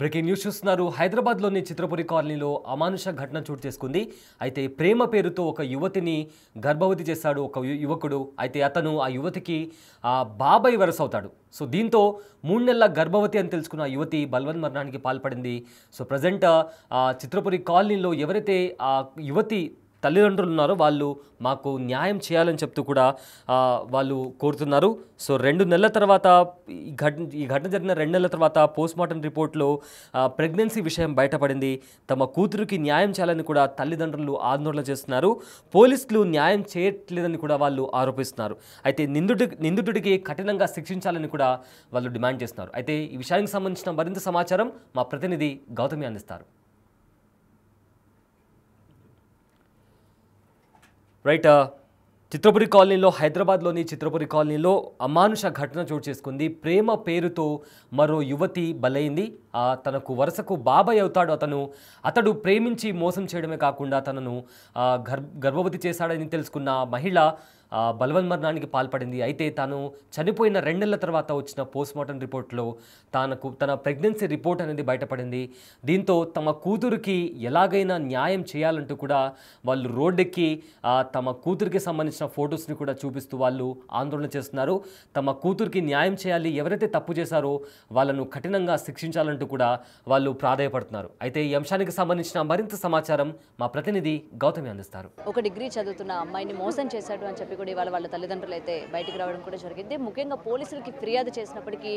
Breaking news చూస్తున్నారు. హైదరాబాద్లోని చిత్రపురి కాలనీలో అమానుష ఘటన చోటు చేసుకుంది. అయితే ప్రేమ పేరుతో ఒక యువతిని గర్భవతి చేశాడు ఒక యువకుడు. అయితే అతను ఆ యువతికి బాబాయ్ వరస అవుతాడు. సో దీంతో 3 నెలల గర్భవతి అని తెలుసుకున్న ఆ యువతి బలవన్ మరణానికి పాల్పడింది. సో ప్రజెంట్ చిత్రపురి కాలనీలో ఎవరైతే ఆ యువతి తల్లిదండ్రులు ఉన్నారో వాళ్ళు మాకు న్యాయం చేయాలని చెప్తూ కూడా వాళ్ళు కోరుతున్నారు. సో 2 నెలల తర్వాత ఈ ఘటన జరిగిన 2 నెలల తర్వాత పోస్ట్మార్టం రిపోర్ట్లో ప్రెగ్నెన్సీ విషయం బయటపడింది. తమ కూతురికి న్యాయం చేయాలని కూడా తల్లిదండ్రులు ఆందోళన చేస్తున్నారు. పోలీసులు న్యాయం చేయట్లేదని కూడా వాళ్ళు ఆరోపిస్తున్నారు. అయితే నిందితుడికి కఠినంగా శిక్షించాలని కూడా వాళ్ళు డిమాండ్ చేస్తున్నారు. అయితే ఈ విషయానికి సంబంధించిన మరింత సమాచారం మా ప్రతినిధి గౌతమి అందిస్తారు. రైట్, చిత్రపురి కాలనీలో హైదరాబాద్లోని చిత్రపురి కాలనీలో అమానుష ఘటన చోటు చేసుకుంది. ప్రేమ పేరుతో మరో యువతి బలైంది. తనకు వరుసకు బాబాయ్ అవుతాడు అతడు ప్రేమించి మోసం చేయడమే కాకుండా తనను గర్భవతి చేశాడని తెలుసుకున్న మహిళ బలవన్ మరణానికి పాల్పడింది. అయితే తాను చనిపోయిన 2 నెలల తర్వాత వచ్చిన పోస్ట్మార్టం రిపోర్ట్లో తన ప్రెగ్నెన్సీ రిపోర్ట్ అనేది బయటపడింది. దీంతో తమ కూతురికి ఎలాగైనా న్యాయం చేయాలంటూ కూడా వాళ్ళు రోడ్డెక్కి తమ కూతురికి సంబంధించిన ఫొటోస్ని కూడా చూపిస్తూ వాళ్ళు ఆందోళన చేస్తున్నారు. తమ కూతురికి న్యాయం చేయాలి, ఎవరైతే తప్పు చేశారో వాళ్ళను కఠినంగా శిక్షించాలంటూ కూడా వాళ్ళు ప్రాధాయపడుతున్నారు. అయితే ఈ అంశానికి సంబంధించిన మరింత సమాచారం మా ప్రతినిధి గౌతమి అందిస్తారు. ఒక డిగ్రీ చదువుతున్న అమ్మాయిని మోసం చేశాడు అని చెప్పి కూడా ఇవాళ వాళ్ళ తల్లిదండ్రులు అయితే బయటికి రావడం కూడా జరిగింది. ముఖ్యంగా పోలీసులకి ఫిర్యాదు చేసినప్పటికీ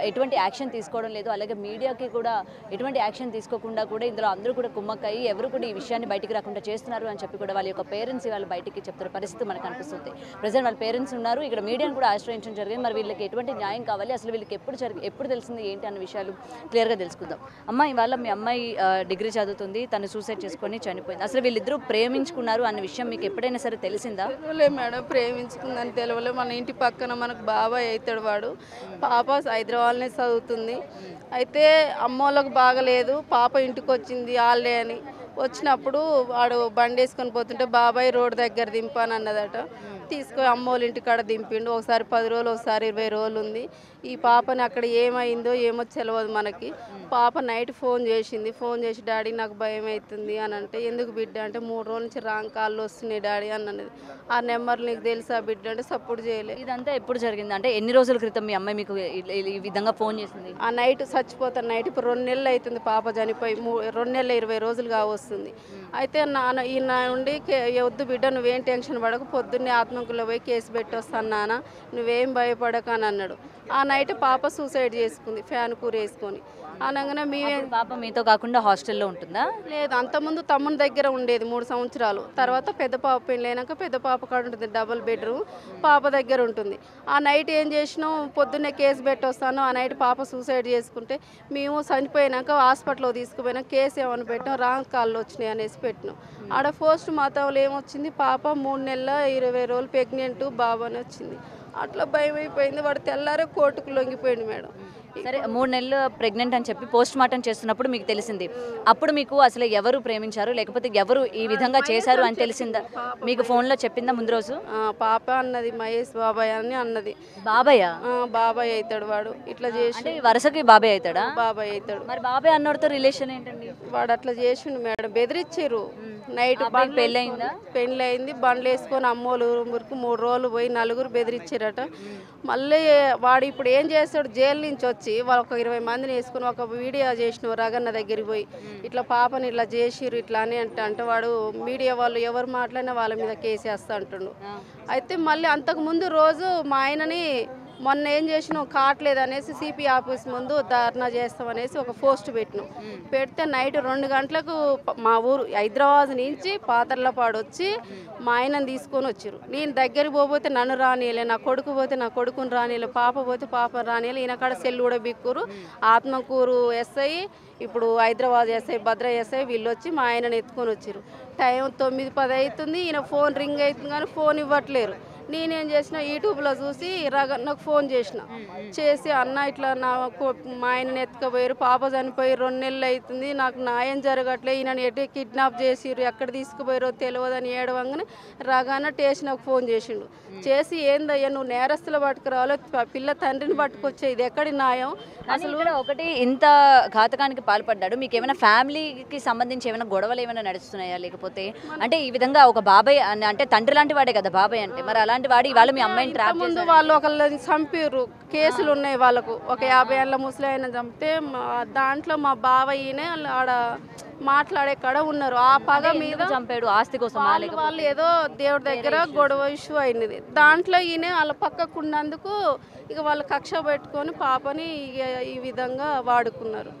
ఎటువంటి యాక్షన్ తీసుకోవడం లేదు. అలాగే మీడియాకి కూడా ఎటువంటి యాక్షన్ తీసుకోకుండా కూడా ఇందులో అందరూ కూడా కుమ్మక్కయ్యి ఎవరు కూడా ఈ విషయాన్ని బయటికి రాకుండా చేస్తున్నారు అని చెప్పి కూడా వాళ్ళ యొక్క పేరెంట్స్ వాళ్ళు బయటికి చెప్తున్న పరిస్థితి మనకు అనిపిస్తుంది. ప్రజెంట్ వాళ్ళ పేరెంట్స్ ఉన్నారు, ఇక్కడ మీడియాను కూడా ఆశ్రయించడం జరిగింది. మరి వీళ్ళకి ఎటువంటి న్యాయం కావాలి, అసలు వీళ్ళకి ఎప్పుడు తెలిసింది ఏంటి అన్న విషయాలు క్లియర్గా తెలుసుకుందాం. అమ్మ, ఇవాళ మీ అమ్మాయి డిగ్రీ చదువుతుంది, తను సూసైడ్ చేసుకొని చనిపోయింది. అసలు వీళ్ళిద్దరూ ప్రేమించుకున్నారు అన్న విషయం మీకు ఎప్పుడైనా సరే తెలిసిందా? మేడం, ప్రేమించుకుందని తెలియలే. మన ఇంటి పక్కన మనకు బాబాయ్ అవుతాడు. వాడు పాప హైదరాబాద్నే చదువుతుంది. అయితే అమ్మోళ్ళకు బాగలేదు, పాప ఇంటికి వచ్చింది వాళ్ళే అని. వచ్చినప్పుడు వాడు బండి వేసుకొని పోతుంటే బాబాయ్ రోడ్డు దగ్గర దింపాను అన్నదట. తీసుకొని అమ్మోళ్ళ ఇంటికాడ దింపిండు. ఒకసారి 10 రోజులు, ఒకసారి 20 రోజులు ఉంది. ఈ పాపని అక్కడ ఏమైందో ఏమో తెలియదు మనకి. పాప నైట్ ఫోన్ చేసింది. ఫోన్ చేసి డాడీ నాకు భయం అవుతుంది అని అంటే, ఎందుకు బిడ్డ అంటే 3 రోజుల నుంచి రాంగ్ కాళ్ళు వస్తున్నాయి డాడీ అన్నది. ఆ నెంబర్ నీకు తెలుసా బిడ్డ అంటే సపోర్ట్ చేయలేదు. ఇదంతా ఎప్పుడు జరిగింది అంటే ఎన్ని రోజుల క్రితం మీ అమ్మాయి మీకు ఈ విధంగా ఫోన్ చేసింది? ఆ నైట్ చచ్చిపోతాను. నైట్ ఇప్పుడు 2 నెలలు అవుతుంది పాప చనిపోయి. 2 నెలల 20 రోజులుగా వస్తుంది. అయితే ఈయన నుండి వద్దు బిడ్డ, నువ్వేం టెన్షన్ పడకు, పొద్దున్నే ఆత్మకుల్లో పోయి కేసు పెట్టి వస్తాను నాన్న, నువ్వేం భయపడక అని అన్నాడు. ఆ నైట్ పాప సూసైడ్ చేసుకుంది ఫ్యాన్ కూర వేసుకొని. అనగానే పాప మీతో కాకుండా హాస్టల్లో ఉంటుందా? లేదు, అంతకుముందు తమ్ముని దగ్గర ఉండేది 3 సంవత్సరాలు. తర్వాత పెద్ద పాప పెళ్ళైనాక పెద్ద పాప కాడ ఉంటుంది, డబుల్ బెడ్రూమ్, పాప దగ్గర ఉంటుంది. ఆ నైట్ ఏం చేసినాం, పొద్దున్నే కేసు పెట్టి వస్తాను. ఆ నైట్ పాప సూసైడ్ చేసుకుంటే మేము చనిపోయినాక హాస్పిటల్లో తీసుకుపోయినా కేసు ఏమని పెట్టాం, రాంగ్ కాళ్ళు వచ్చినాయి అనేసి పెట్టినాం. ఆడ పోస్ట్ మాతంలో ఏమొచ్చింది, పాప 3 నెలల 20 రోజులు ప్రెగ్నెంట్ బాబు అని వచ్చింది. అట్లా భయం అయిపోయింది. వాడు తెల్లారే కోర్టుకు లొంగిపోయింది మేడం. సరే, 3 నెలలు ప్రెగ్నెంట్ అని చెప్పి పోస్ట్ మార్టం చేస్తున్నప్పుడు మీకు తెలిసింది. అప్పుడు మీకు అసలు ఎవరు ప్రేమించారు, లేకపోతే ఎవరు ఈ విధంగా చేశారు అని తెలిసిందా? మీకు ఫోన్లో చెప్పిందా ముందు రోజు? పాప అన్నది మహేష్ బాబాయ్ అని అన్నది. బాబాయ్? బాబాయ్ అవుతాడు వాడు. ఇట్లా చేసి వరుసకి బాబాయ్ అవుతాడా? బాబాయ్ అవుతాడు. మరి బాబాయ్ అన్నోడితో రిలేషన్ ఏంటండి? వాడు అట్లా చేసిండు మేడం, బెదిరించారు. నైట్ పెళ్ళయిందా? పెళ్ళయింది. బండ్లు వేసుకొని అమ్మోళ్ళు ఊరికి 3 రోజులు పోయి 4 బెదిరించారట. మళ్ళీ వాడు ఇప్పుడు ఏం చేస్తాడు, జైలు నుంచి వచ్చి వాళ్ళు ఒక 20 మందిని వేసుకుని ఒక వీడియో చేసిన రగన్న దగ్గరికి పోయి ఇట్లా పాపని ఇట్లా చేసిరు ఇట్లా అని అంటే వాడు మీడియా వాళ్ళు ఎవరు మాట్లాడినా వాళ్ళ మీద కేసు వేస్తా అంటుండు. అయితే మళ్ళీ అంతకుముందు రోజు మా ఆయనని మొన్న ఏం చేసినాం, కావట్లేదు అనేసి సిపి ఆఫీస్ ముందు ధర్నా చేస్తామనేసి ఒక పోస్ట్ పెట్టినాం. పెడితే నైట్ 2 గంటలకు మా ఊరు హైదరాబాద్ నుంచి పాతర్లపాడు వచ్చి మా ఆయనని తీసుకొని వచ్చారు. నేను దగ్గరికి పోతే నన్ను రానియలే, నా కొడుకు పోతే నా కొడుకుని రానియలే, పాప పోతే పాప రానియలే. ఈయన కాడ సెల్లు కూడా బిక్కురు. ఆత్మకూరు ఎస్ఐ, ఇప్పుడు హైదరాబాద్ ఎస్ఐ, భద్ర ఎస్ఐ వీళ్ళు వచ్చి మా ఆయనని ఎత్తుకొని వచ్చారు. టైం 9-10 అవుతుంది. ఈయన ఫోన్ రింగ్ అవుతుంది కానీ ఫోన్ ఇవ్వట్లేరు. నేనేం చేసిన యూట్యూబ్లో చూసి నాకు ఫోన్ చేసి అన్న ఇట్లా మా ఆయనని ఎత్తుకుపోయారు, పాప చనిపోయి 2 నెలలు అవుతుంది, నాకు న్యాయం జరగట్లే, ఈయనని ఎటు కిడ్నాప్ చేసిర్రు, ఎక్కడ తీసుకుపోయారో తెలియదని ఏడవంగానే రాగానే స్టేషన్కి ఫోన్ చేసి ఏందయ్యా నువ్వు నేరస్తులు పట్టుకురావాలో పిల్ల తండ్రిని పట్టుకొచ్చే, ఇది ఎక్కడి న్యాయం? అసలు ఒకటి ఇంత ఘాతకానికి పాల్పడ్డాడు, మీకు ఏమైనా ఫ్యామిలీకి సంబంధించి ఏమైనా గొడవలు ఏమైనా నడుస్తున్నాయా? లేకపోతే అంటే ఈ విధంగా ఒక బాబాయ్ అంటే తండ్రి లాంటి వాడే కదా బాబాయ్ అంటే, మరి అలాంటి వాడు ఇవాళ మీ అమ్మాయిని ట్రాప్ ముందు వాళ్ళు ఒకళ్ళని చంపిర్రు, కేసులు ఉన్నాయి వాళ్ళకు, ఒక 50 ఏళ్ళ ముసలాయన చంపితే దాంట్లో మా బావయ్యనే ఆడ మాట్లాడే కాడ ఉన్నారు. ఆ పగ మీద చంపాడు ఆస్తి కోసం వాళ్ళు ఏదో దేవుడి దగ్గర గొడవ ఇష్యూ అయినది, దాంట్లో ఈయన వాళ్ళ పక్కకు ఉన్నందుకు ఇక వాళ్ళు కక్ష పెట్టుకొని పాపని ఈ విధంగా వాడుకున్నారు.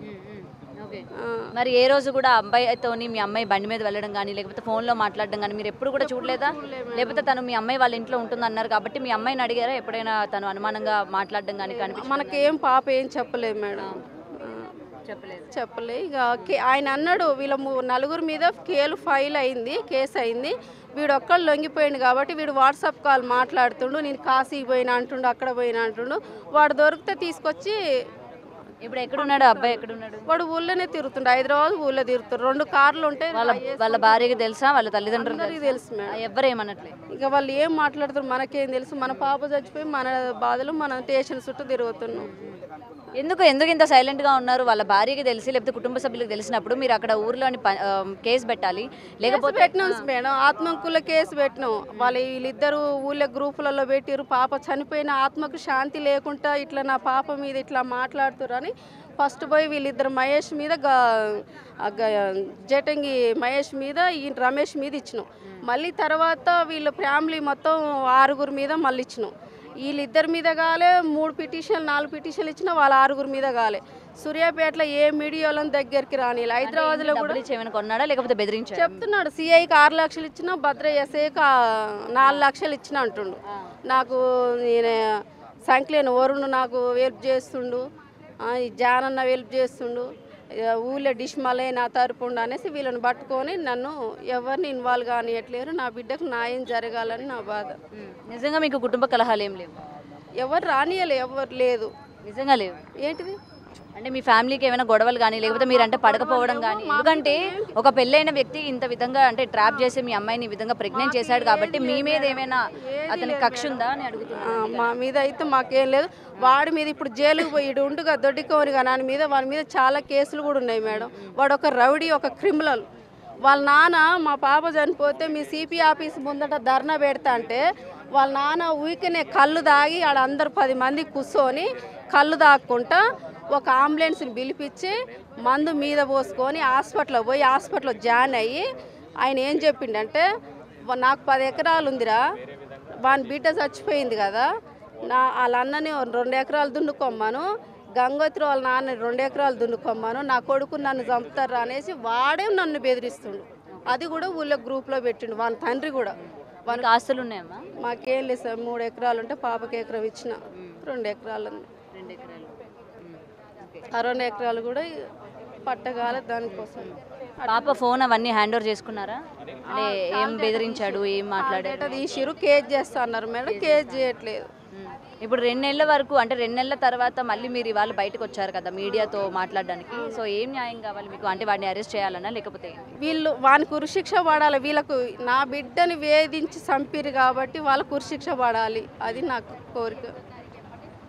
మరి ఏ రోజు కూడా అబ్బాయితో మీ అమ్మాయి బండి మీద వెళ్ళడం కానీ లేకపోతే ఫోన్లో మాట్లాడడం కానీ మీరు ఎప్పుడు కూడా చూడలేదా? లేకపోతే తను మీ అమ్మాయి వాళ్ళ ఇంట్లో ఉంటుంది అన్నారు కాబట్టి మీ అమ్మాయిని అడిగారా ఎప్పుడైనా తను అనుమానంగా మాట్లాడడం కానీ కనిపించిందా? మనకేం పాప ఏం చెప్పలేదు మేడం, చెప్పలే. ఇక ఆయన అన్నాడు వీళ్ళ 4 మీద ఫైల్ అయింది, కేసు అయింది, వీడు ఒక్కళ్ళు లొంగిపోయింది కాబట్టి వీడు వాట్సాప్ కాల్ మాట్లాడుతుండు, నేను కాశీకి పోయినా అంటుండు, అక్కడ పోయినా అంటుండు, వాడు దొరికితే తీసుకొచ్చి. ఇప్పుడు ఎక్కడున్నాడు అబ్బాయి? ఎక్కడున్నాడు? వాడు ఊళ్ళోనే తిరుగుతుండు, హైదరాబాద్ ఊళ్ళో తిరుగుతాడు, 2 కార్లు ఉంటాయి. వాళ్ళ భార్యకి తెలుసా? వాళ్ళ తల్లిదండ్రులు తెలుసు మేడం. ఎవరేమన్నట్లే, ఇక వాళ్ళు ఏం మాట్లాడుతారు మనకేం తెలుసు, మన పాప చచ్చిపోయి మన బాధలు మన స్టేషన్ చుట్టూ తిరుగుతున్నాం. ఎందుకు ఇంత సైలెంట్గా ఉన్నారు? వాళ్ళ భార్యకి తెలిసి లేకపోతే కుటుంబ సభ్యులకు తెలిసినప్పుడు మీరు అక్కడ ఊర్లోని కేసు పెట్టాలి. లేకపోతే పెట్టినాం మేడం, ఆత్మహత్యల కేసు పెట్టినాం. వీళ్ళిద్దరు ఊళ్ళో గ్రూపులలో పెట్టిరు, పాప చనిపోయిన ఆత్మకు శాంతి లేకుండా ఇట్లా నా పాప మీద ఇట్లా మాట్లాడుతురు అని ఫస్ట్ పోయి వీళ్ళిద్దరు మహేష్ మీద జటంగి మహేష్ మీద ఈ రమేష్ మీద ఇచ్చినాం. మళ్ళీ తర్వాత వీళ్ళ ఫ్యామిలీ మొత్తం 6 మీద మళ్ళీ ఇచ్చినాం. వీళ్ళిద్దరి మీద కాలే 3 పిటిషన్లు 4 పిటిషన్లు ఇచ్చినా వాళ్ళ 6 మీద కాలే. సూర్యాపేటలో ఏ మీడియాలో దగ్గరికి రాని, హైదరాబాద్లో కూడా కొన్నాడా లేకపోతే బెదిరించాడు చెప్తున్నాడు. సిఐకి 6 లక్షలు ఇచ్చినా, భద్ర ఎస్ఐకి 4 లక్షలు ఇచ్చిన అంటుండు. నాకు నేను సంక్లేని వరుణ్ నాకు హెల్ప్ చేస్తుండు, ఈ జానన్న హెల్ప్ చేస్తుండు, ఊళ్ళో డిష్ మలే నా తరపుండు అనేసి వీళ్ళని పట్టుకొని నన్ను ఎవరిని ఇన్వాల్వ్ కానియట్లేరు, నా బిడ్డకు న్యాయం జరగాలని నా బాధ. నిజంగా మీకు కుటుంబ కలహాలు ఏం లేవు? ఎవరు రానియలే, ఎవరు లేదు, నిజంగా లేవు. ఏంటిది అంటే మీ ఫ్యామిలీకి ఏమైనా గొడవలు కానీ లేకపోతే మీరంటే పడకపోవడం కానీ? ఎందుకంటే ఒక పెళ్ళైన వ్యక్తి ఇంత విధంగా అంటే ట్రాప్ చేసి మీ అమ్మాయిని ఈ విధంగా ప్రెగ్నెంట్ చేశాడు కాబట్టి మీ మీద ఏమైనా అతనికి కక్ష ఉందా అని అడుగుతున్నాను. మా మీద అయితే మాకేం లేదు. వాడి మీద ఇప్పుడు జైలుకు పోయి ఉండుగా దొడ్డికోని వాని మీద చాలా కేసులు కూడా ఉన్నాయి మేడం. వాడు ఒక రౌడీ, ఒక క్రిమినల్. వాళ్ళ నాన్న మా పాప చనిపోతే మీ సిపి ఆఫీస్ ముందట ధర్నా పెడతా అంటే వాళ్ళ నాన్న ఊరికనే కళ్ళు తాగి ఆడ అందరు 10 మంది కూర్చొని కళ్ళు తాక్కుంటా ఒక అంబులెన్స్ని పిలిపించి మందు మీద పోసుకొని హాస్పిటల్లో జాయిన్ అయ్యి ఆయన ఏం చెప్పిండంటే, నాకు 10 ఎకరాలు ఉందిరా, వాని బిడ్డ చచ్చిపోయింది కదా, వాళ్ళ అన్నని 2 ఎకరాలు దున్నుకోమ్మను, గంగోత్రి వాళ్ళ నాన్న 2 ఎకరాలు దున్నుకోమ్మను, నా కొడుకు నన్ను చంపుతారా అనేసి వాడే నన్ను బెదిరిస్తుండు. అది కూడా ఊళ్ళో గ్రూప్లో పెట్టిండు. వాళ్ళ తండ్రి కూడా. వాళ్ళకి ఆస్తులు ఉన్నాయమ్మా? మాకేం లేదు సార్, 3 ఎకరాలు ఉంటే పాపకి ఎకరం ఇచ్చిన, 2 ఎకరాలు ఉంది. 2 ఎకరాలు. ఆ 2 ఎకరాలు కూడా పట్టగాల దానికోసం. పాప ఫోన్ అవన్నీ హ్యాండ్ ఓవర్ చేసుకున్నారా? అంటే ఏం బెదిరించాడు, ఏం మాట్లాడాడు? తీసిరు, కేజ్ చేస్తా అన్నారు మేడం, కేజ్ చేయట్లేదు. ఇప్పుడు 2 నెలల వరకు అంటే 2 నెలల తర్వాత మళ్ళీ మీరు ఇవాళ బయటకు వచ్చారు కదా మీడియాతో మాట్లాడడానికి. సో ఏం న్యాయం కావాలి మీకు? అంటే వాడిని అరెస్ట్ చేయాలన్నా లేకపోతే వీళ్ళు వానికి ఉరిశిక్ష పడాలి. వీళ్ళకు నా బిడ్డని వేధించి చంపిరు కాబట్టి వాళ్ళకు ఉరిశిక్ష పడాలి, అది నాకు కోరిక.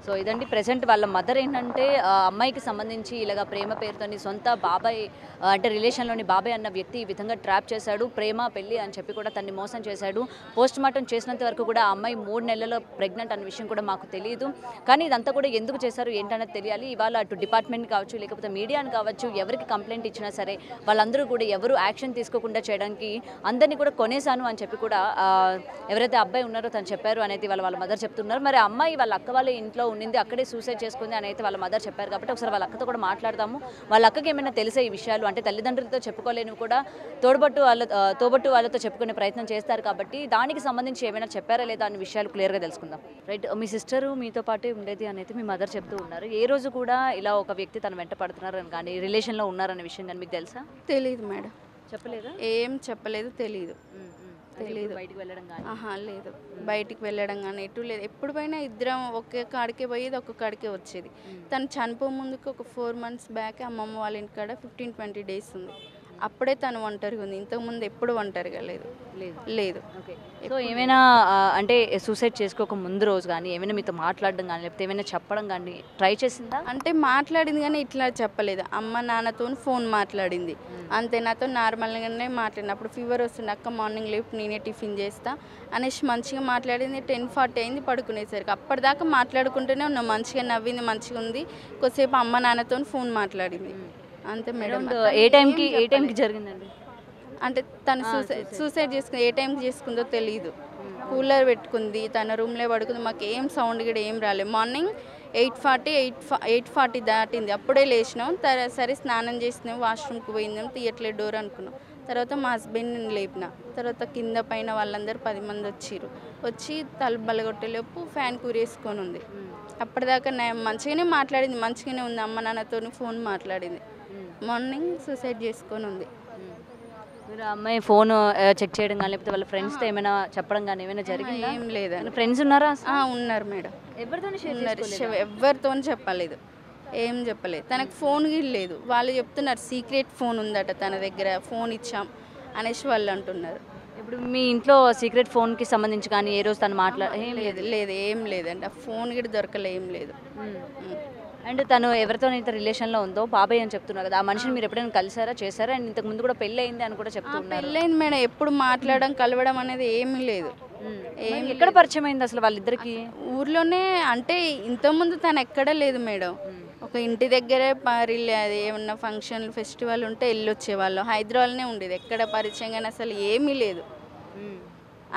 సో ఇదండి ప్రెసెంట్ వాళ్ళ మదర్ ఏంటంటే అమ్మాయికి సంబంధించి ఇలాగ ప్రేమ పేరుతోని సొంత బాబాయ్ అంటే రిలేషన్లోని బాబాయ్ అన్న వ్యక్తి ఈ విధంగా ట్రాప్ చేశాడు, ప్రేమ పెళ్ళి అని చెప్పి కూడా తన్ని మోసం చేశాడు. పోస్ట్ మార్టం చేసినంత వరకు కూడా ఆ అమ్మాయి 3 నెలల్లో ప్రెగ్నెంట్ అన్న విషయం కూడా మాకు తెలియదు. కానీ ఇదంతా కూడా ఎందుకు చేశారు ఏంటనేది తెలియాలి. ఇవాళ అటు డిపార్ట్మెంట్ కావచ్చు లేకపోతే మీడియాని కావచ్చు ఎవరికి కంప్లైంట్ ఇచ్చినా సరే వాళ్ళందరూ కూడా ఎవరు యాక్షన్ తీసుకోకుండా చేయడానికి అందరినీ కూడా కొనేశాను అని చెప్పి కూడా ఎవరైతే అబ్బాయి ఉన్నారో తను చెప్పారు అనేది వాళ్ళ మదర్ చెప్తున్నారు. మరి ఆ అమ్మాయి వాళ్ళ అక్క వాళ్ళ ఇంట్లో ఉండింది, అక్కడే సూసైడ్ చేసుకుంది అని అయితే వాళ్ళ మదర్ చెప్పారు. కాబట్టి ఒకసారి వాళ్ళ అక్కతో కూడా మాట్లాడదాము. వాళ్ళ అక్కకి ఏమైనా తెలిసే ఈ విషయాలు అంటే తల్లిదండ్రులతో చెప్పుకోలేనివి కూడా తోబట్టు వాళ్ళతో చెప్పుకునే ప్రయత్నం చేస్తారు. కాబట్టి దానికి సంబంధించి ఏమైనా చెప్పారా లేదా అనే విషయాలు క్లియర్గా తెలుసుకుందాం. రైట్, మీ సిస్టరు మీతో పాటే ఉండేది అని అయితే మీ మదర్ చెప్తూ ఉన్నారు. ఏ రోజు కూడా ఇలా ఒక వ్యక్తి తన వెంట పడుతున్నారు అని కానీ రిలేషన్లో ఉన్నారనే విషయం కానీ మీకు తెలుసా? తెలియదు మేడం. చెప్పలేదా? ఏం చెప్పలేదు, తెలియదు. తెలీదు. బయటికి వెళ్ళడం కానీ ఆహా లేదు, బయటికి వెళ్ళడం కానీ ఎటు లేదు. ఎప్పుడు పోయినా ఇద్దరం ఒకే కాడికే పోయేది, ఒక్క కాడికే వచ్చేది. తను చనిపో ముందుకు ఒక 4 months బ్యాక్ అమ్మమ్మ వాళ్ళ ఇంటికాడ 15-20 days ఉంది. అప్పుడే తను ఒంటరిగా ఉంది. ఇంతకుముందు ఎప్పుడు ఒంటరిగా లేదు. లేదు. ఓకే. సో ఏమైనా అంటే సూసైడ్ చేసుకోక ముందు రోజు కానీ ఏమైనా మీతో మాట్లాడడం కానీ లేకపోతే ఏమైనా చెప్పడం కానీ ట్రై చేసిందా? అంటే మాట్లాడింది కానీ ఇట్లా చెప్పలేదు. అమ్మ నాన్నతో ఫోన్ మాట్లాడింది అంతే. నాతో నార్మల్గానే మాట్లాడింది. అప్పుడు ఫీవర్ వస్తుంది, అక్క మార్నింగ్ లేపు నేనే టిఫిన్ చేస్తా అనేసి మంచిగా మాట్లాడింది. 10:40 అయింది పడుకునేసరికి. అప్పటిదాకా మాట్లాడుకుంటూనే ఉన్నాం, మంచిగా నవ్వింది, మంచిగా ఉంది. కొద్దిసేపు అమ్మ నాన్నతో ఫోన్ మాట్లాడింది అంతే మేడం. ఏ టైంకి జరిగిందండి? అంటే తను సూసైడ్ చేసుకుంది. ఏ టైంకి చేసుకుందో తెలియదు. కూలర్ పెట్టుకుంది, తన రూమ్లో పడుకుంది. మాకు ఏం సౌండ్ కూడా ఏం రాలేదు. మార్నింగ్ 8:40 దాటింది, అప్పుడే లేచినాం. సరే స్నానం చేసినాం, వాష్రూమ్కి పోయిందాం, తీయట్లేదు డోర్ అనుకున్నాం. తర్వాత మా హస్బెండ్ని లేపిన. తర్వాత కింద పైన వాళ్ళందరూ 10 మంది వచ్చి తలుపు బలగొట్టేలోపు ఫ్యాన్ కూరేసుకొని ఉంది. అప్పటిదాకా మంచిగానే మాట్లాడింది, మంచిగానే ఉంది. అమ్మ నాన్నతో ఫోన్ మాట్లాడింది. మార్నింగ్ సూసైడ్ చేసుకొని ఉంది. మీరు అమ్మాయి ఫోన్ చెక్ చేయడం కానీ లేకపోతే వాళ్ళ ఫ్రెండ్స్తో ఏమైనా చెప్పడం కానీ ఏమైనా జరిగిందా? ఏం లేదండి. ఫ్రెండ్స్ ఉన్నారా? ఉన్నారు మేడం. ఎవరితో ఎవరితో చెప్పలేదు, ఏం చెప్పలేదు. తనకు ఫోన్ గిల్ లేదు. వాళ్ళు చెప్తున్నారు సీక్రెట్ ఫోన్ ఉందట తన దగ్గర, ఫోన్ ఇచ్చాం అనేసి వాళ్ళు అంటున్నారు. ఇప్పుడు మీ ఇంట్లో సీక్రెట్ ఫోన్కి సంబంధించి కానీ ఏ రోజు తను లేదు ఏం లేదండి. ఆ ఫోన్ కూడా దొరకలే, ఏం లేదు. అండ్ తను ఎవరితోనైతే రిలేషన్లో ఉందో బాబాయ్ అని చెప్తున్నారు కదా, ఆ మనిషిని మీరు ఎప్పుడైనా కలిసారా, చేశారా? అండ్ ఇంతకు ముందు కూడా పెళ్ళి అయింది అని కూడా చెప్తున్నారు. పెళ్ళైంది మేడం. ఎప్పుడు మాట్లాడడం కలవడం అనేది ఏమీ లేదు. ఎక్కడ పరిచయం అయింది అసలు వాళ్ళిద్దరికి? ఊర్లోనే. అంటే ఇంతకుముందు తను ఎక్కడ లేదు మేడం. ఒక ఇంటి దగ్గరే అది ఏమన్నా ఫంక్షన్ ఫెస్టివల్ ఉంటే వెళ్ళొచ్చేవాళ్ళు. హైదరాబాద్నే ఉండేది. ఎక్కడ పరిచయం కానీ అసలు ఏమీ లేదు.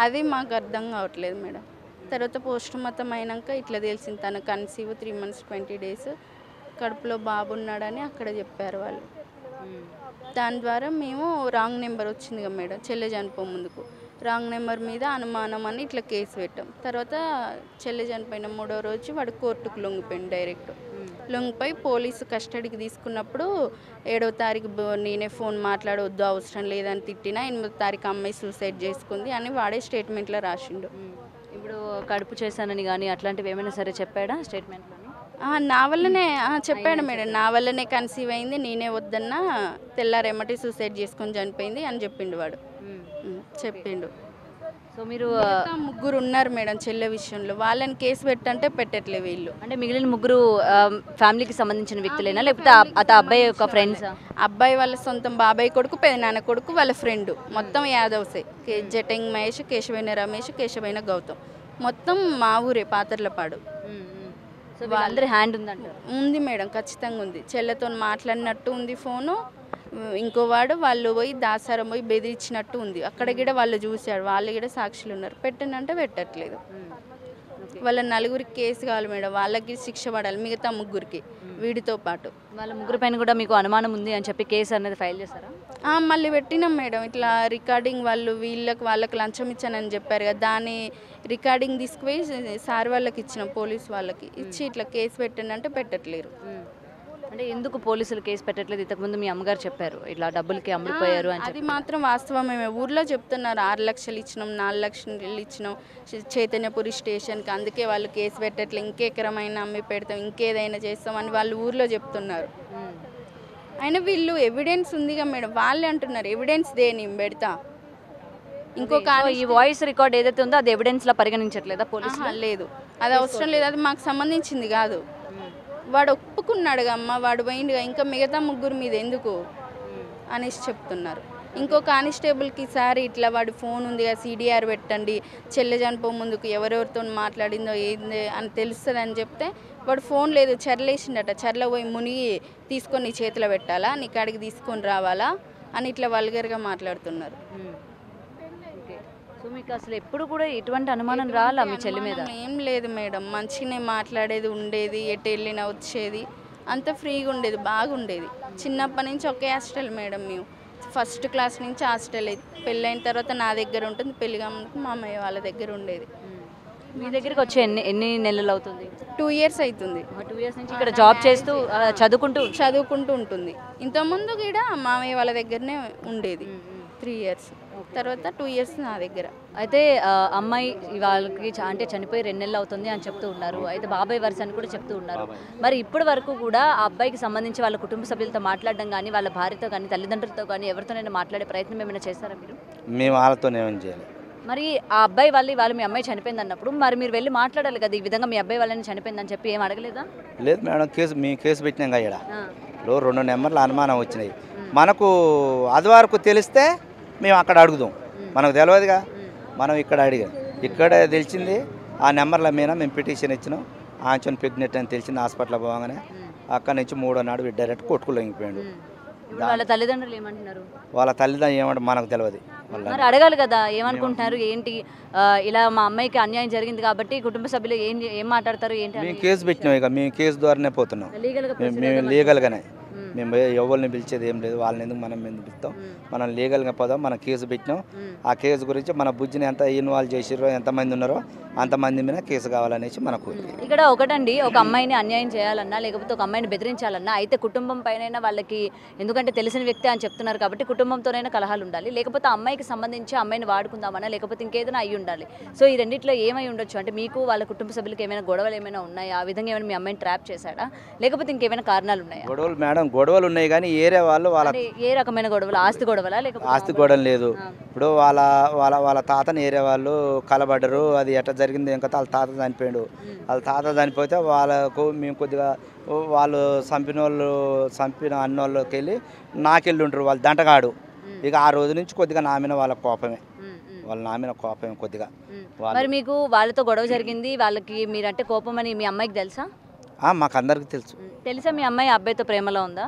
అది మాకు అర్థం కావట్లేదు మేడం. తర్వాత పోస్ట్ మార్టం అయినాక ఇట్లా తెలిసింది, తను కన్సీవ్ 3 months 20 days కడుపులో బాబు ఉన్నాడని అక్కడ చెప్పారు వాళ్ళు. దాని ద్వారా మేము రాంగ్ నెంబర్ వచ్చింది కదా మేడం, చెల్లె చనిపో ముందుకు రాంగ్ నెంబర్ మీద అనుమానం అని ఇట్లా కేసు పెట్టాం. తర్వాత చెల్లె చనిపోయిన 3వ రోజు వాడు కోర్టుకు లొంగిపోయింది. డైరెక్ట్ లొంగిపోయి పోలీసు కస్టడీకి తీసుకున్నప్పుడు 7వ తారీఖు నేనే ఫోన్ మాట్లాడవద్దు, అవసరం లేదని తిట్టినా, 8వ తారీఖు అమ్మాయి సూసైడ్ చేసుకుంది అని వాడే స్టేట్మెంట్లో రాసిండు. ఇప్పుడు కడుపు చేశానని కానీ అట్లాంటివి ఏమైనా సరే చెప్పాడా స్టేట్మెంట్లోని? నా వల్లనే చెప్పాడు మేడం. నా వల్లనే కన్సీవ్ అయింది, నేనే వద్దన్నా, తెల్లారేమటి సూసైడ్ చేసుకొని చనిపోయింది అని చెప్పిండు వాడు. చెప్పిండు. సో మీరు 3 ఉన్నారు మేడం చెల్లె విషయంలో. వాళ్ళని కేసు పెట్టంటే పెట్టట్లే వీళ్ళు. అంటే మిగిలిన 3 ఫ్యామిలీకి సంబంధించిన వ్యక్తులేనా లేకపోతే అబ్బాయి యొక్క ఫ్రెండ్స్? అబ్బాయి వాళ్ళ సొంతం బాబాయ్ కొడుకు, పెదనాన్న కొడుకు, వాళ్ళ ఫ్రెండ్. మొత్తం యాదవ్సే. జటంగ్ మహేష్, కేశవైన రమేష్, కేశవైన గౌతమ్. మొత్తం మా ఊరే, పాతర్లపాడు. సో వాళ్ళందరి హ్యాండ్ ఉందంటారు? ఉంది మేడం, ఖచ్చితంగా ఉంది. చెల్లెతో మాట్లాడినట్టు ఉంది ఫోను. ఇంకో వాడు వాళ్ళు పోయి దాసారం పోయి బెదిరించినట్టు ఉంది. అక్కడ కూడా వాళ్ళు చూశారు, వాళ్ళు కూడా సాక్షులు ఉన్నారు. పెట్టనంటే పెట్టట్లేదు. వాళ్ళ 4గురికి కేసు కావాలి మేడం, వాళ్ళకి శిక్ష పడాలి. మిగతా 3గురికి వీడితో పాటు. వాళ్ళ 3 పైన కూడా మీకు అనుమానం ఉంది అని చెప్పి కేసు అనేది ఫైల్ చేస్తారా? మళ్ళీ పెట్టినాం మేడం. ఇట్లా రికార్డింగ్ వాళ్ళు వాళ్ళకి లంచం ఇచ్చానని చెప్పారు కదా, దాని రికార్డింగ్ తీసుకుపోయి సార్ వాళ్ళకి ఇచ్చినాం, పోలీస్ వాళ్ళకి ఇచ్చి ఇట్లా కేసు పెట్టండి పెట్టట్లేరు. అంటే ఎందుకు పోలీసులు కేసు పెట్టట్లేదు? ఇంతకుముందు మీ అమ్మగారు చెప్పారు ఇట్లా డబ్బులకి అమ్ముడిపోయారు అని. అది మాత్రం వాస్తవమే. ఊర్లో చెప్తున్నారు 6 లక్షలు ఇచ్చినాం, 4 లక్షలు ఇచ్చినాం చైతన్యపురి స్టేషన్కి, అందుకే వాళ్ళు కేసు పెట్టట్లేదు. ఇంకెకరమైనా అమ్మి పెడతాం, ఇంకేదైనా చేస్తామని వాళ్ళు ఊర్లో చెప్తున్నారు. అయినా వీళ్ళు ఎవిడెన్స్ ఉందిగా మేడం, వాళ్ళే అంటున్నారు ఎవిడెన్స్ దేని పెడతా. ఇంకొక ఈ వాయిస్ రికార్డ్ ఏదైతే ఉందో అది ఎవిడెన్స్లా పరిగణించట్లేదా పోలీసులు? లేదు, అది అవసరం లేదు, అది మాకు సంబంధించింది కాదు. వాడు ఒప్పుకున్నాడుగా అమ్మ, వాడు పోయిండుగా, ఇంకా మిగతా 3 మీద ఎందుకు అనేసి చెప్తున్నారు. ఇంకో కానిస్టేబుల్కి సారి ఇట్లా వాడి ఫోన్ ఉందిగా, CDR పెట్టండి, చెల్లె చనిపో ముందుకు ఎవరెవరితో మాట్లాడిందో ఏంది అని తెలుస్తుంది అని చెప్తే, వాడు ఫోన్ లేదు, చెర్లేసిండట. చెర్ల పోయి మునిగి తీసుకొని చేతిలో పెట్టాలా, నీ కాడికి తీసుకొని రావాలా అని ఇట్లా వల్గర్గా మాట్లాడుతున్నారు. సో మీకు అసలు ఎప్పుడు కూడా ఎటువంటి అనుమానం రాలా మీ చెల్లి మీద? ఏం లేదు మేడం, మంచిగానే మాట్లాడేది, ఉండేది, ఎటు వెళ్ళినా వచ్చేది, అంత ఫ్రీగా ఉండేది, బాగుండేది. చిన్నప్పటి నుంచి ఒకే హాస్టల్ మేడం. మేము 1st క్లాస్ నుంచి హాస్టల్. పెళ్ళైన తర్వాత నా దగ్గర ఉంటుంది, పెళ్ళిగా మా అమ్మయ్య వాళ్ళ దగ్గర ఉండేది. మీ దగ్గరికి వచ్చి ఎన్ని నెలలు అవుతుంది? 2 years అవుతుంది. 2 years నుంచి ఇక్కడ జాబ్ చేస్తూ చదువుకుంటూ ఉంటుంది. ఇంతకుముందు కూడా మామయ్య వాళ్ళ దగ్గరనే ఉండేది 3 years. తర్వాత 2 years నా దగ్గర. అయితే అమ్మాయి వాళ్ళకి అంటే చనిపోయి 2 నెలలు అవుతుంది అని చెప్తూ ఉన్నారు. అయితే బాబాయ్ వరుస అని కూడా చెప్తూ ఉన్నారు. మరి ఇప్పటి వరకు కూడా ఆ అబ్బాయికి సంబంధించి వాళ్ళ కుటుంబ సభ్యులతో మాట్లాడడం కానీ, వాళ్ళ భార్యతో కానీ, తల్లిదండ్రులతో కానీ ఎవరితోనైనా మాట్లాడే ప్రయత్నం ఏమైనా చేస్తారా మీరు? మేము వాళ్ళతోనే ఏం చేయాలి. మరి ఆ అబ్బాయి వాళ్ళు మీ అమ్మాయి చనిపోయింది అన్నప్పుడు మరి మీరు వెళ్ళి మాట్లాడాలి కదా, ఈ విధంగా మీ అబ్బాయి వాళ్ళని చనిపోయిందని చెప్పి ఏం అడగలేదా? లేదు మేడం, మేము కేసు పెట్టినాం కదా. ఇక్కడ 2 నెంబర్ల అనుమానం వచ్చినాయి. మనకు అది వరకు తెలిస్తే మేము అక్కడ అడుగుదాం, మనకు తెలియదుగా. మనం ఇక్కడ అడిగాం, ఇక్కడ తెలిసింది ఆ నెంబర్ల మీద మేము పిటిషన్ ఇచ్చినాం. ఆంచోని ప్రెగ్నెంట్ అని తెలిసింది. హాస్పిటల్ పోగానే అక్కడ నుంచి 3వ నాడు డైరెక్ట్ కొట్టుకు లొంగిపోయాడు. వాళ్ళ తల్లిదండ్రులు ఏమంటున్నారు? వాళ్ళ తల్లిదండ్రులు ఏమంటారు మనకు తెలియదు. మరి అడగాలి కదా, ఏమనుకుంటున్నారు ఏంటి, ఇలా మా అమ్మాయికి అన్యాయం జరిగింది కాబట్టి కుటుంబ సభ్యులు ఏం మాట్లాడతారు ఏంటి? మేము కేసు పెట్టినాం, ఇక మేము కేసు ద్వారానే పోతున్నాం. మేము లీగల్గానే, మేము ఎవరిని పిలిచేది ఏం లేదు. వాళ్ళని ఎందుకు మనం ఎందుకు పిలుస్తాం? మనం లీగల్గా పోదాం. మనం కేసు పెట్టినాం. ఆ కేసు గురించి మన బుజ్జిని ఎంత ఇన్వాల్వ్ చేసిరో, ఎంతమంది ఉన్నారో అంతమంది మీద కేసు కావాలనేసి మనకు. ఇక్కడ ఒకటండి, ఒక అమ్మాయిని అన్యాయం చేయాలన్నా లేకపోతే ఒక అమ్మాయిని బెదిరించాలన్నా అయితే కుటుంబం పైన వాళ్ళకి, ఎందుకంటే తెలిసిన వ్యక్తి అని చెప్తున్నారు కాబట్టి కుటుంబంతోనైనా కలహాలు ఉండాలి, లేకపోతే అమ్మాయికి సంబంధించి అమ్మాయిని వాడుకుందామన్నా లేకపోతే ఇంకేదైనా అయ్యి ఉండాలి. సో ఈ రెండిట్లో ఏమై ఉండొచ్చు అంటే మీకు వాళ్ళ కుటుంబ సభ్యులకు ఏమైనా గొడవలు ఏమైనా ఉన్నాయా? ఆ విధంగా ఏమైనా మీ అమ్మాయిని ట్రాప్ చేశాడా, లేకపోతే ఇంకేమైనా కారణాలు ఉన్నాయా? గొడవలు మేడం, గొడవలు ఉన్నాయి కానీ ఏరే వాళ్ళు వాళ్ళ ఏ రకమైన గొడవలు? ఆస్తి గొడవలా లేకపోతే? ఆస్తి గొడవలు లేదు. ఇప్పుడు వాళ్ళ తాతని ఏరే వాళ్ళు కలబడ్డరు. అది ఎట్లా జరిగింది ఇంకా వాళ్ళ తాత చనిపోయాడు. వాళ్ళ తాత చనిపోతే వాళ్ళకు మేము కొద్దిగా వాళ్ళు చంపిన అన్నోళ్ళకి వెళ్ళి నాకెళ్ళి ఉంటారు వాళ్ళు దంటగాడు. ఇక ఆ రోజు నుంచి కొద్దిగా నా మీద వాళ్ళ కోపమే, కొద్దిగా. మరి మీకు వాళ్ళతో గొడవ జరిగింది, వాళ్ళకి మీరంటే కోపం అని మీ అమ్మాయికి తెలుసా? మాకు అందరికి తెలుసా మీ అమ్మాయి అబ్బాయితో ప్రేమలో ఉందా?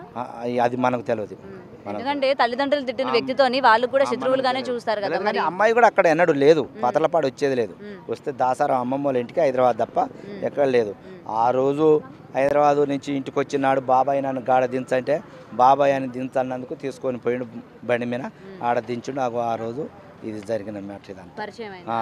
అది మనకు తెలియదు. ఎందుకంటే తల్లిదండ్రులు తిట్టిన వ్యక్తితోని వాళ్ళు కూడా శత్రువులుగానే చూస్తారు కదా. మరి అమ్మాయి కూడా అక్కడ ఎన్నడూ లేదు, పతలపాడు వచ్చేది లేదు. వస్తే దాసారం అమ్మమ్మ వాళ్ళ ఇంటికి హైదరాబాద్ తప్ప ఎక్కడ లేదు. ఆ రోజు హైదరాబాద్ నుంచి ఇంటికి వచ్చినాడు బాబాయ్ నన్ను గాడ దించంటే బాబాయ్ అని దించన్నందుకు తీసుకొని పోయిండు బండి మీద. ఆడ దించుండు. ఆ రోజు ఇది జరిగిన మ్యాటర్. ఇదంతా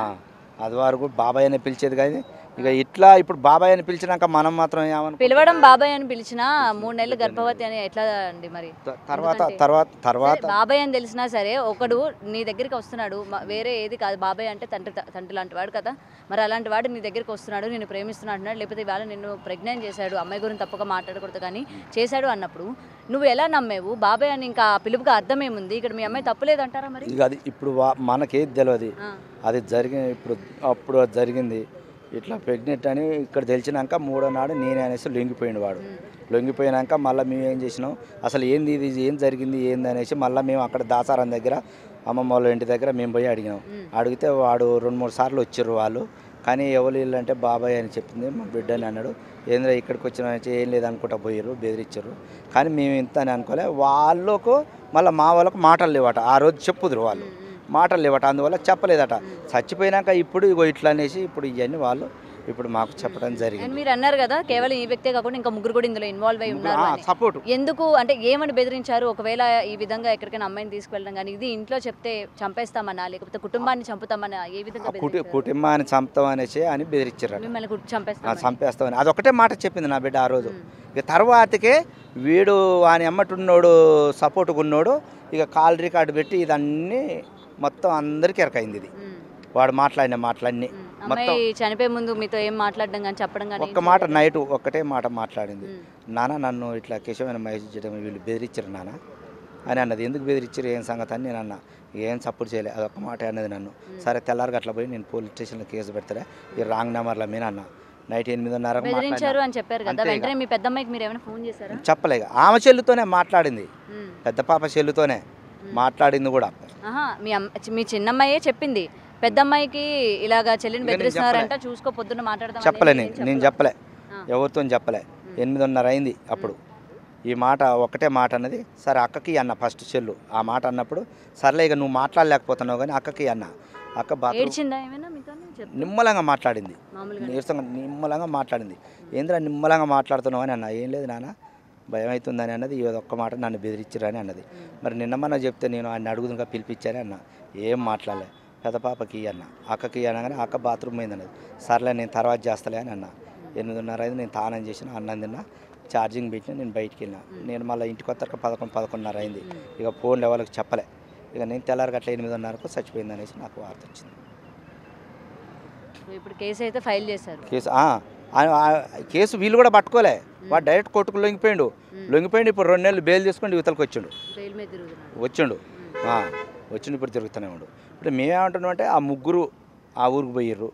అది వరకు బాబాయ్ అని పిలిచేది కానీ ఇక ఇట్లా ఇప్పుడు బాబాయ్ అని పిలిచినాక మనం మాత్రం ఏమన్నా పిలవడం బాబాయ్ అని పిలిచినా 3 నెలలు గర్భవతి అని ఎట్లా అండి? మరి తర్వాత బాబాయ్ అని తెలిసినా సరే ఒకడు నీ దగ్గరికి వస్తున్నాడు, వేరే ఏది కాదు, బాబాయ్ అంటే తండ్రి లాంటి వాడు కదా. మరి అలాంటి వాడు నీ దగ్గరికి వస్తున్నాడు, నిన్ను ప్రేమిస్తున్నాడు, లేకపోతే ఇవాళ నిన్ను ప్రెగ్నెంట్ చేశాడు, అమ్మాయి గురించి తప్పక మాట్లాడకూడదు కానీ చేశాడు అన్నప్పుడు నువ్వు ఎలా నమ్మేవు? బాబాయ్ అని ఇంకా పిలుపుగా అర్థం ఏముంది? ఇక్కడ మీ అమ్మాయి తప్పులేదంటారా? మరి అది ఇప్పుడు మనకేది తెలియదు. అది అప్పుడు జరిగింది ఇట్లా ప్రెగ్నెంట్ అని ఇక్కడ తెలిసినాక 3వ నాడు నేనే అనేసి లొంగిపోయిండు వాడు. లొంగిపోయినాక మళ్ళీ మేము ఏం చేసినాం, అసలు ఏంది ఇది, ఏం జరిగింది ఏంది అనేసి మళ్ళీ మేము అక్కడ దాసారం దగ్గర అమ్మమ్మ వాళ్ళ ఇంటి దగ్గర మేము పోయి అడిగినాం. అడిగితే వాడు 2-3 సార్లు వచ్చారు వాళ్ళు. కానీ ఎవరు వీళ్ళు అంటే బాబాయ్ అని చెప్పింది, మా బిడ్డ అని అన్నాడు. ఏంద్రా ఇక్కడికి వచ్చిన ఏం లేదనుకుంటా పోయారు, బెదిరించారు. కానీ మేము ఇంత అని అనుకోలే. వాళ్ళకు మళ్ళీ మా వాళ్ళకు మాటలు లేవట. ఆ రోజు చెప్పుదురు వాళ్ళు, మాటలు లేవట. అందువల్ల చెప్పలేదట. చచ్చిపోయినాక ఇప్పుడు ఇగో ఇట్లా అనేసి ఇప్పుడు ఇవన్నీ వాళ్ళు ఇప్పుడు మాకు చెప్పడం జరిగింది. మీరు అన్నారు కదా కేవలం ఈ వ్యక్తే కాకుండా ఇంకా ముగ్గురు కూడా ఇందులో ఇన్వాల్వ్ అయి ఉన్నారు. సపోర్ట్ ఎందుకు అంటే ఏమని బెదిరించారు? ఒకవేళ ఈ విధంగా ఎక్కడికైనా అమ్మాయిని తీసుకెళ్ళడం కానీ ఇది ఇంట్లో చెప్తే చంపేస్తామన్నా లేకపోతే కుటుంబాన్ని చంపుతామన్నా ఏ విధంగా? కుటుంబాన్ని చంపుతామనేసి అని బెదిరించారు. మిమ్మల్ని చంపేస్తామని అదొకటే మాట చెప్పింది నా బిడ్డ ఆ రోజు. ఇక తర్వాతకే వీడు అని అమ్మటున్నోడు సపోర్ట్గా ఉన్నోడు ఇక కాల్ రికార్డు పెట్టి ఇదన్నీ మొత్తం అందరికీ ఎరకైంది. ఇది వాడు మాట్లాడిన మాటలన్నీ మొత్తం. చనిపోయే ముందు మీతో ఏం మాట్లాడడం కానీ చెప్పడం కానీ? ఒక్క మాట, నైట్ ఒక్కటే మాట మాట్లాడింది. నాన్న నన్ను ఇట్లా కేశవమైన మహేష్ చేయడం వీళ్ళు బెదిరించారు నాన్న అని అన్నది. ఎందుకు బెదిరించారు ఏం సంగతి అని నేను అన్న. ఏం సపోర్ట్ చేయలే, అదొక్క మాట అన్నది నన్ను. సరే తెల్లారికి అట్లా పోయి నేను పోలీస్ స్టేషన్లో కేసు పెడతారా ఈ రాంగ్ నెంబర్ల మీద అన్న. నైట్ 8:30 బెదిరించారు అని చెప్పారు కదా. వెంటనే మీ పెద్దమ్మాయికి మీరు ఏమైనా ఫోన్ చేశారా? చెప్పలేక ఆమె చెల్లుతోనే మాట్లాడింది, పెద్ద పాప చెల్లుతోనే మాట్లాడింది కూడా. మీ చిన్నమ్మాయే చెప్పింది పెద్దమ్మాయికి ఇలాగా చెల్లిని బెదిరిస్తున్నారంట, చూసుకో పొద్దున్న మాట్లాడదాం. చెప్పలే, నేను చెప్పలే, ఎవరితో చెప్పలే. 8:30 అయింది అప్పుడు. ఈ మాట ఒక్కటే మాట అన్నది. సరే అక్కకి అన్న ఫస్ట్ చెల్లు ఆ మాట అన్నప్పుడు సర్లే ఇక నువ్వు మాట్లాడలేకపోతున్నావు కానీ అక్కకి అన్న. అక్క నిమ్మలంగా మాట్లాడింది, నీరసంగా నిమ్మలంగా మాట్లాడింది. ఏంద్రా నిమ్మలంగా మాట్లాడుతున్నావు అని అన్న. ఏం లేదు నాన్న భయం అవుతుందని అన్నది. ఒక్క మాట నన్ను బెదిరించారని అన్నది. మరి నిన్నమన్నా చెప్తే నేను ఆయన అడుగుదుగా పిలిపించానే అన్న. ఏం మాట్లాడలే. పెద్ద పాపకి అన్న, అక్కకి అనగానే అక్క బాత్రూమ్ పోయింది అన్నది. సర్లే నేను తర్వాత చేస్తలే అని అన్న. 8:30 అయింది. నేను తానం చేసిన, అన్నం తిన్నా, ఛార్జింగ్ పెట్టిన, నేను బయటికి వెళ్ళినా. నేను మళ్ళీ ఇంటికి వస్తాక 11-11:30 అయింది. ఇక ఫోన్ లెవెల్కి చెప్పలే. ఇక నేను తెల్లారి గట్ల 8:30కు చచ్చిపోయింది అనేసి నాకు వార్త వచ్చింది. ఇప్పుడు కేసు అయితే ఫైల్ చేశారు. కేసు వీళ్ళు కూడా పట్టుకోలే, వాడు డైరెక్ట్ కోర్టుకు లొంగిపోయిండు. ఇప్పుడు 2 నెలలు బెయిల్ తీసుకొని యువతలకు వచ్చిండు. ఇప్పుడు తిరుగుతూనే ఉండు. ఇప్పుడు మేమేమంటున్నాం అంటే ఆ ముగ్గురు ఆ ఊరికి పోయిర్రు,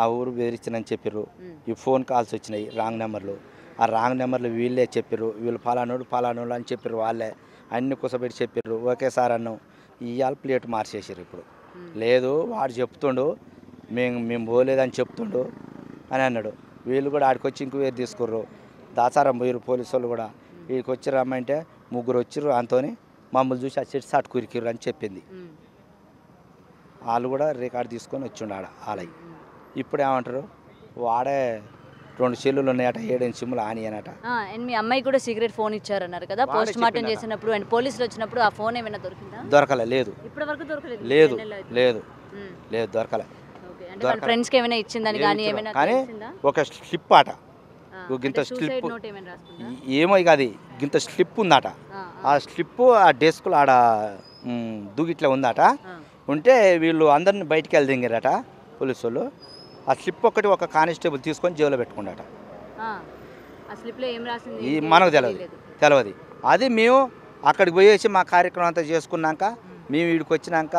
ఆ ఊరు బెదిరించనని చెప్పిర్రు. ఈ ఫోన్ కాల్స్ వచ్చినాయి రాంగ్ నెంబర్లు, ఆ రాంగ్ నెంబర్లు వీళ్ళే చెప్పిర్రు, వీళ్ళు ఫలానోడు అని చెప్పిర్రు. వాళ్ళే అన్ని కుసబెట్టి చెప్పిర్రు. ఒకేసారి అన్నాం, ఇవాళ ప్లేట్ మార్చేసారు. ఇప్పుడు లేదు వాడు చెప్తుండు మేము పోలేదని చెప్తుండు అని అన్నాడు. వీళ్ళు కూడా ఆడికి వచ్చి ఇంక్వైరీ తీసుకుర్రు. దాచారం పోయారు పోలీసు వాళ్ళు కూడా. వీడికి వచ్చి రమ్మంటే ముగ్గురు వచ్చిర్రు, అంతోని మమ్మల్ని చూసి ఆ చెట్టు సాటు కురికిర్రు అని చెప్పింది. వాళ్ళు కూడా రికార్డు తీసుకొని వచ్చిండు ఆలయ్య. ఇప్పుడు ఏమంటారు, వాడే 2 సెల్లులు ఉన్నాయట, 7 సిమ్ములు ఆని అనట. మీ అమ్మాయి కూడా సీక్రెట్ ఫోన్ ఇచ్చారన్నారు కదా, పోస్ట్ మార్టం చేసినప్పుడు అండ్ పోలీసులు వచ్చినప్పుడు ఆ ఫోన్ ఏమైనా దొరికిందా? దొరకలే. లేదు, ఇప్పటి వరకు దొరకలేదు. లేదు లేదు లేదు దొరకలే. ఫ్రెండ్స్కి ఏమైనా ఇచ్చిందని కానీ ఏమైనా కానీ ఒక స్లిప్ ఆట, గింత స్లిప్ ఏమో ఇక అది గింత స్లిప్ ఉందట. ఆ స్లిప్ ఆ డెస్క్లో ఆడ దూగిట్లా ఉందట. ఉంటే వీళ్ళు అందరిని బయటికి వెళ్ళి దింగారట పోలీసు వాళ్ళు. ఆ స్లిప్ ఒకటి ఒక కానిస్టేబుల్ తీసుకొని జేబులో పెట్టుకున్నాట. మనకు తెలియదు. అది మేము అక్కడికి పోయేసి మా కార్యక్రమం అంతా చేసుకున్నాక మేము వీడికి వచ్చినాక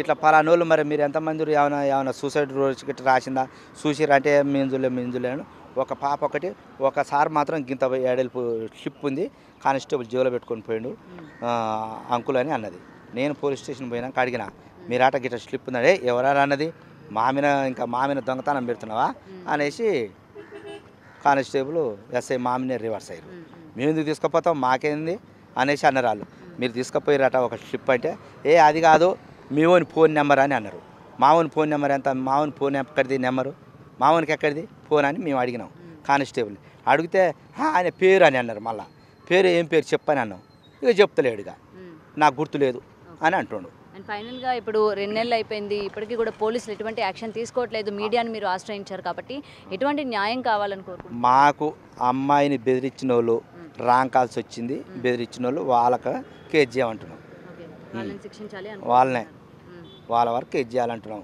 ఇట్లా పలానోళ్ళు మరి మీరు ఎంతమంది ఏమైనా సూసైడ్ రోజు గిట్లా రాసిందా చూసిరా అంటే మింజులేను. ఒక పాప ఒకసారి మాత్రం గింత ఏడెల్పు స్లిప్ ఉంది, కానిస్టేబుల్ జేబులో పెట్టుకొని పోయిండు అంకుల్ అని అన్నది. నేను పోలీస్ స్టేషన్ పోయినాక అడిగిన, మీరాట గిట్ల స్లిప్ ఉందంటే ఎవరైనా అన్నది, మామిన దొంగతనం పెడుతున్నావా అనేసి కానిస్టేబుల్ ఎస్ఐ మామినే రివర్స్ అయ్యారు. మేము ఎందుకు తీసుకుపోతాం మాకేంది అనేసి అన్నారు వాళ్ళు. మీరు తీసుకుపోయారట ఒక స్లిప్ అంటే, అది కాదు మీ ఓన్ ఫోన్ నెంబర్ అని అన్నారు. మా ఓన్ ఫోన్ నెంబర్ ఎంత, మా ఓన్ ఫోన్ ఎక్కడిది నెంబరు, మా ఓన్కి ఎక్కడిది ఫోన్ అని మేము అడిగినాం కానిస్టేబుల్. అడిగితే ఆయన పేరు అని అన్నారు. మళ్ళీ ఏం పేరు చెప్పని అన్నాం. ఇక చెప్తలేడుగా, నాకు గుర్తులేదు అని అంటుండు. అండ్ ఫైనల్గా ఇప్పుడు 2 నెలలు అయిపోయింది, ఇప్పటికీ కూడా పోలీసులు ఎటువంటి యాక్షన్ తీసుకోవట్లేదు. మీడియాని మీరు ఆశ్రయించారు కాబట్టి ఎటువంటి న్యాయం కావాలని కోరుకుంటున్నారు? మాకు అమ్మాయిని బెదిరించిన వాళ్ళు, రాంగ్ కాల్స్ వచ్చింది బెదిరించిన వాళ్ళు, వాళ్ళకి కేసు చేయమంటున్నాం. వాళ్ళ వరకు కేసు చేయాలంటున్నాం.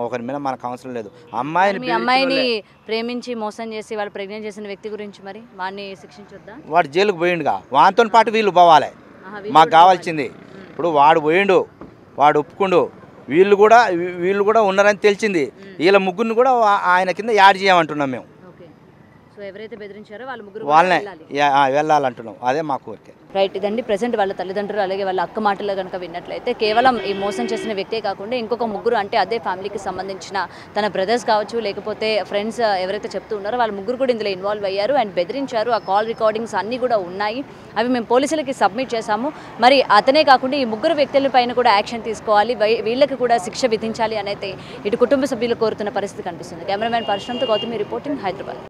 ఒకరి మీద మనకు అవసరం లేదు. అమ్మాయిని ప్రేమించి మోసం చేసి వాళ్ళు ప్రెగ్నెంట్ చేసిన వ్యక్తి గురించి మరి వాడిని శిక్షించొద్దా? వాడు జైలుకు పోయిండుగా, వానితో పాటు వీళ్ళు పోవాలి. మాకు కావాల్సింది ఇప్పుడు వాడు పోయిండు, వాడు ఒప్పుకుండు, వీళ్ళు కూడా ఉన్నారని తెలిసింది. వీళ్ళ ముగ్గురిని కూడా ఆయన కింద యాడ్ చేయమంటున్నాం మేము. వాళ్ళనే వెళ్ళాలంటున్నాం. అదే మా కోరిక. రైట్, ఇదండి ప్రెసెంట్ వాళ్ళ తల్లిదండ్రులు అలాగే వాళ్ళ అక్క మాటలు కనుక విన్నట్లయితే కేవలం ఈ మోసం చేసిన వ్యక్తే కాకుండా ఇంకొక ముగ్గురు, అంటే అదే ఫ్యామిలీకి సంబంధించిన తన బ్రదర్స్ కావచ్చు లేకపోతే ఫ్రెండ్స్ ఎవరైతే చెప్తూ ఉన్నారో వాళ్ళ ముగ్గురు కూడా ఇందులో ఇన్వాల్వ్ అయ్యారు అండ్ బెదిరించారు. ఆ కాల్ రికార్డింగ్స్ అన్నీ కూడా ఉన్నాయి, అవి మేము పోలీసులకి సబ్మిట్ చేశాము. మరి అతనే కాకుండా ఈ ముగ్గురు వ్యక్తుల పైన కూడా యాక్షన్ తీసుకోవాలి, వీళ్ళకి కూడా శిక్ష విధించాలి అనేది ఇటు కుటుంబ సభ్యులు కోరుతున్న పరిస్థితి కనిపిస్తుంది. కెమెరామ్యాన్ పరశురామ్తో గౌతమి రిపోర్టింగ్, హైదరాబాద్.